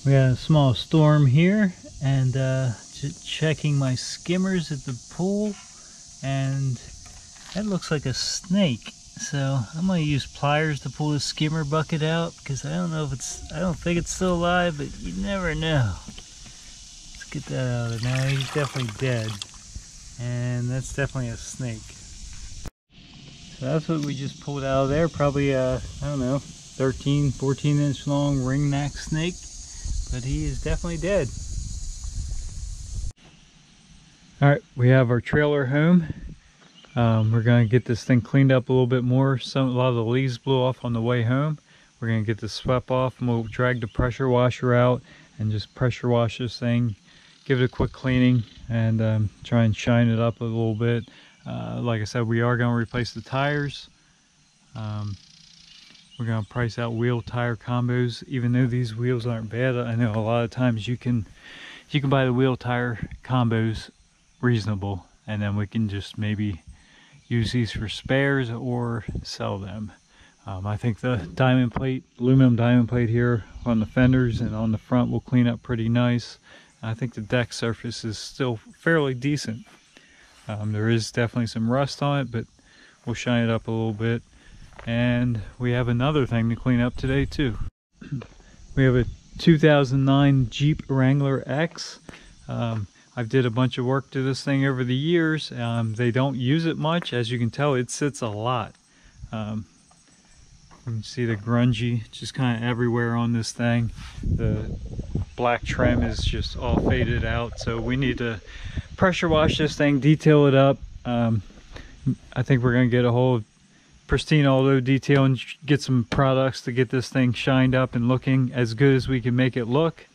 We got a small storm here, and just checking my skimmers at the pool, and that looks like a snake. So I'm gonna use pliers to pull the skimmer bucket out, because I don't think it's still alive, but you never know. Let's get that out of there. Now he's definitely dead, and that's definitely a snake. So that's what we just pulled out of there. Probably I don't know, 13, 14 inch long ringneck snake, but he is definitely dead. All right, we have our trailer home. We're gonna get this thing cleaned up a little bit more. A lot of the leaves blew off on the way home. We're gonna get this swept off, and we'll drag the pressure washer out and just pressure wash this thing, give it a quick cleaning, and try and shine it up a little bit. Like I said, we are gonna replace the tires. We're gonna price out wheel tire combos, even though these wheels aren't bad. I know a lot of times you can buy the wheel tire combos reasonable, and then we can just maybe use these for spares or sell them. I think the diamond plate, aluminum diamond plate here on the fenders and on the front will clean up pretty nice. I think the deck surface is still fairly decent. There is definitely some rust on it, but we'll shine it up a little bit. And we have another thing to clean up today too. We have a 2009 Jeep Wrangler X. I've did a bunch of work to this thing over the years. They don't use it much. As you can tell, it sits a lot. You can see the grungy just kind of everywhere on this thing. The black trim is just all faded out, so we need to pressure wash this thing, detail it up. I think we're gonna get a whole pristine auto detail and get some products to get this thing shined up and looking as good as we can make it look.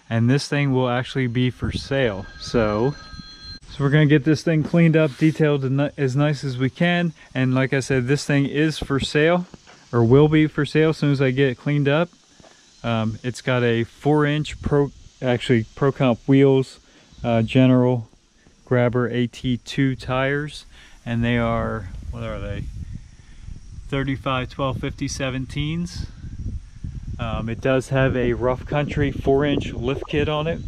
And this thing will actually be for sale. So we're gonna get this thing cleaned up, detailed as nice as we can. And like I said, this thing is for sale, or will be for sale as soon as I get it cleaned up. It's got a 4-inch Pro Comp wheels, General Grabber AT2 tires, and they are, what are they? 35 1250 17s. It does have a Rough Country 4-inch lift kit on it.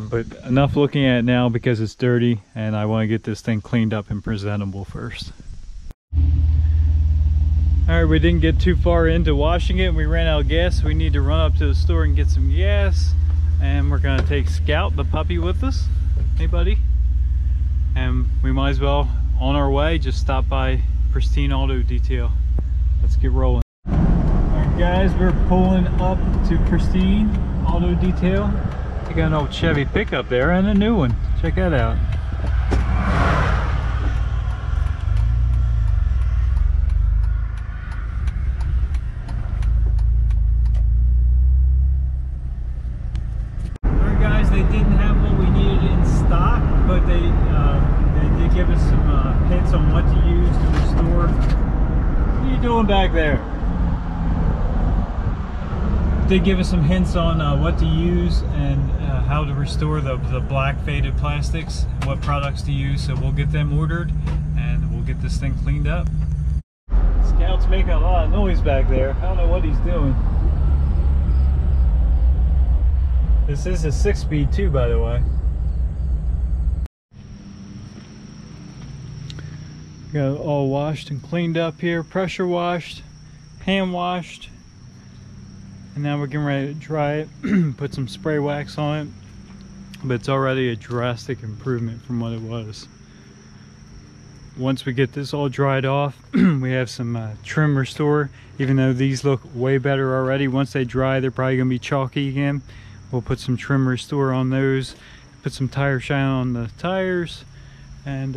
But enough looking at it now because it's dirty, and I want to get this thing cleaned up and presentable first. Alright, we didn't get too far into washing it. We ran out of gas. We need to run up to the store and get some gas. And we're going to take Scout, the puppy, with us. Hey, buddy. And we might as well, on our way, just stop by Pristine Auto Detail. Let's get rolling. Alright guys, we're pulling up to Pristine Auto Detail. We got an old Chevy pickup there and a new one. Check that out. Alright guys, they didn't have what we needed in stock, but they did give us some hints on what to use to restore. What are you doing back there? They give us some hints on what to use and how to restore the black faded plastics, and what products to use. So we'll get them ordered and we'll get this thing cleaned up. Scout's making a lot of noise back there. I don't know what he's doing. This is a 6-speed too, by the way. Got it all washed and cleaned up here, pressure washed, hand washed. And now we're getting ready to dry it, put some spray wax on it, but it's already a drastic improvement from what it was. Once we get this all dried off, we have some trim restore. Even though these look way better already, once they dry, they're probably gonna be chalky again. We'll put some trim restore on those, put some tire shine on the tires, and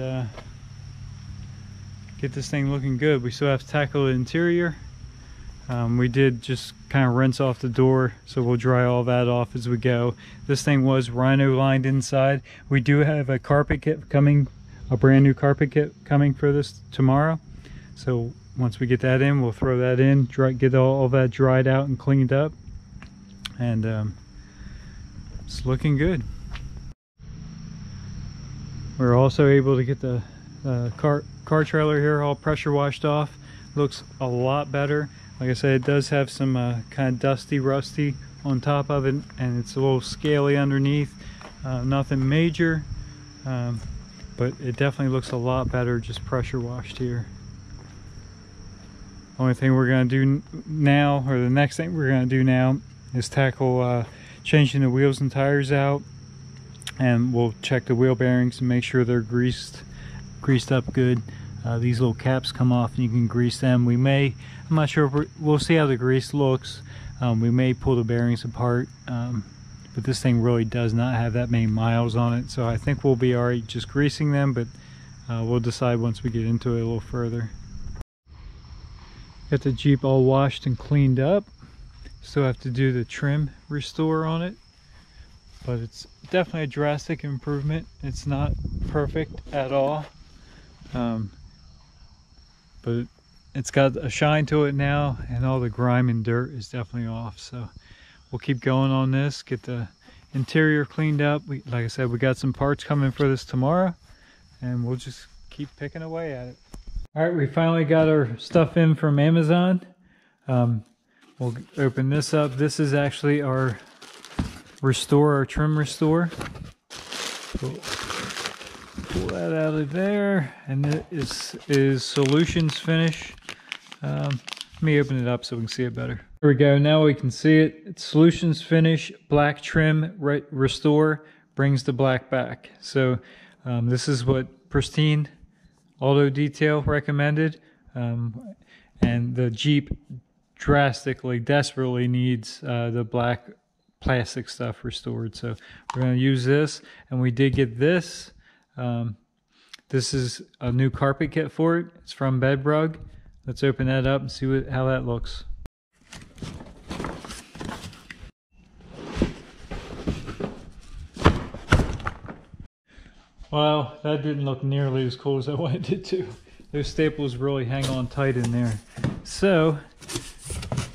get this thing looking good. We still have to tackle the interior. We did just kind of rinse off the door, so we'll dry all that off as we go. This thing was rhino lined inside. We do have a carpet kit coming, a brand new carpet kit coming for this tomorrow. So once we get that in, we'll throw that in, get all that dried out and cleaned up, and it's looking good. We're also able to get the car trailer here all pressure washed off. looks a lot better. Like I said, it does have some kind of dusty, rusty on top of it, and it's a little scaly underneath. Nothing major, but it definitely looks a lot better just pressure washed here. Only thing we're going to do now, or the next thing we're going to do now, is tackle changing the wheels and tires out, and we'll check the wheel bearings and make sure they're greased up good. These little caps come off and you can grease them. We may, I'm not sure if we'll see how the grease looks. We may pull the bearings apart, but this thing really does not have that many miles on it, so I think we'll be alright just greasing them, but we'll decide once we get into it a little further. Got the Jeep all washed and cleaned up. Still have to do the trim restore on it, but it's definitely a drastic improvement. It's not perfect at all, but it's got a shine to it now, and all the grime and dirt is definitely off. So we'll keep going on this, get the interior cleaned up. Like I said, we got some parts coming for this tomorrow, and we'll just keep picking away at it. All right, we finally got our stuff in from Amazon. We'll open this up. This is actually our restore, our trim restore. We'll pull that out of there, and it is Solutions Finish. Let me open it up so we can see it better. Here we go. Now we can see it. It's Solutions Finish Black Trim Restore, brings the black back. So this is what Pristine Auto Detail recommended, and the Jeep drastically, desperately needs the black plastic stuff restored. So we're going to use this, and we did get this. This is a new carpet kit for it. It's from Bedrug. Let's open that up and see how that looks. Well, that didn't look nearly as cool as I wanted it to. Those staples really hang on tight in there. So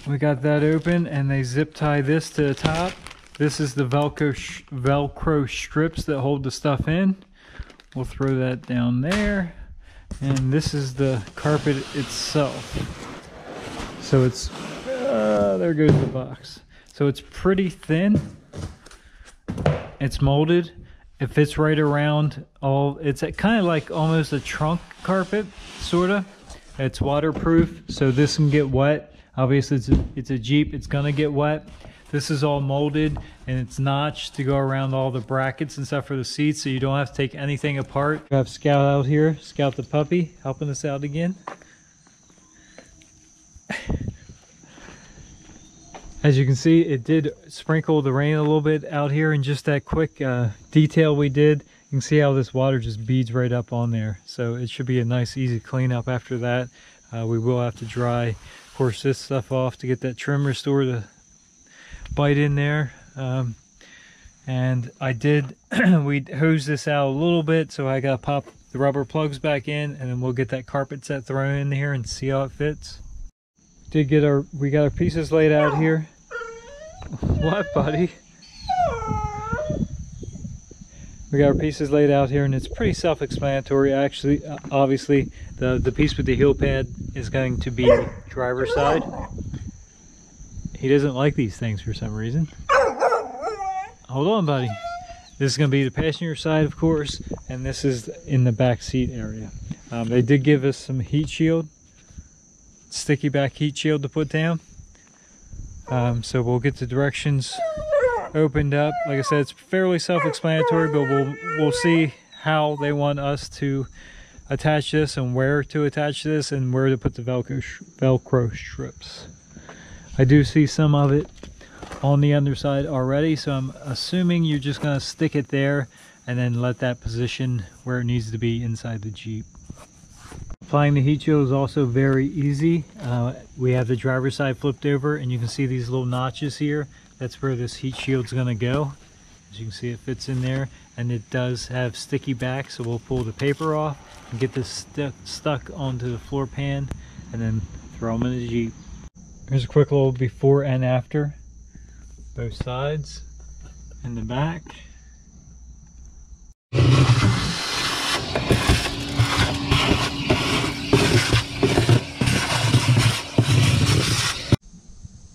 we got that open, and they zip tie this to the top. This is the Velcro strips that hold the stuff in. We'll throw that down there. And this is the carpet itself. So it's, there goes the box. So it's pretty thin. It's molded. It fits right around all, it's kind of like almost a trunk carpet, sort of. It's waterproof, so this can get wet. Obviously it's a Jeep, it's gonna get wet. This is all molded, and it's notched to go around all the brackets and stuff for the seats, so you don't have to take anything apart. We have Scout out here, Scout the puppy, helping us out again. As you can see, it did sprinkle the rain a little bit out here, and just that quick detail we did, you can see how this water just beads right up on there. So it should be a nice easy cleanup after that. We will have to dry, of course, this stuff off to get that trim restore to bite in there. And I did, we hosed this out a little bit, so I gotta pop the rubber plugs back in, and then we'll get that carpet set thrown in here and see how it fits. We got our pieces laid out here. What, buddy? We got our pieces laid out here, and it's pretty self-explanatory. Actually, obviously, the piece with the heel pad is going to be driver's side. He doesn't like these things for some reason. Hold on, buddy. This is going to be the passenger side, of course, and this is in the back seat area. They did give us some heat shield, sticky back heat shield to put down. So we'll get the directions opened up. Like I said, it's fairly self-explanatory, but we'll see how they want us to attach this, and where to attach this, and where to put the Velcro strips. I do see some of it on the underside already, so I'm assuming you're just going to stick it there and then let that position where it needs to be inside the Jeep. Applying the heat shield is also very easy. We have the driver's side flipped over, and you can see these little notches here. That's where this heat shield's going to go. As you can see, it fits in there, and it does have sticky back, so we'll pull the paper off and get this stuck onto the floor pan, and then throw them in the Jeep. Here's a quick little before and after, both sides and the back.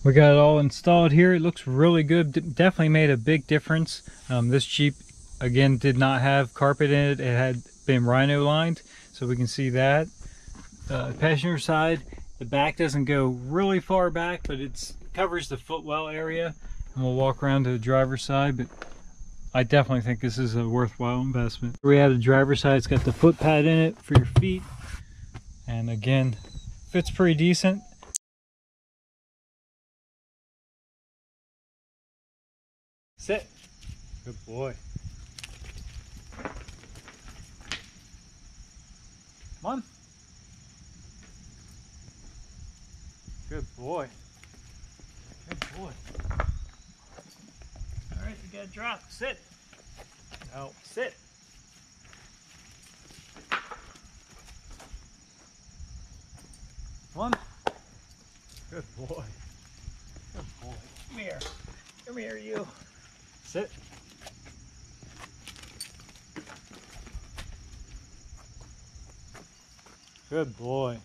We got it all installed here. It looks really good. Definitely made a big difference. This Jeep, again, did not have carpet in it. It had been rhino lined, so we can see that. Passenger side, the back doesn't go really far back, but it covers the footwell area. And we'll walk around to the driver's side, but I definitely think this is a worthwhile investment. We have the driver's side. It's got the foot pad in it for your feet. And again, fits pretty decent. Sit. Good boy. Come on. Good boy. Good boy. All right, you gotta drop. Sit. No, sit. Come on. Good boy. Good boy. Come here. Come here, you. Sit. Good boy.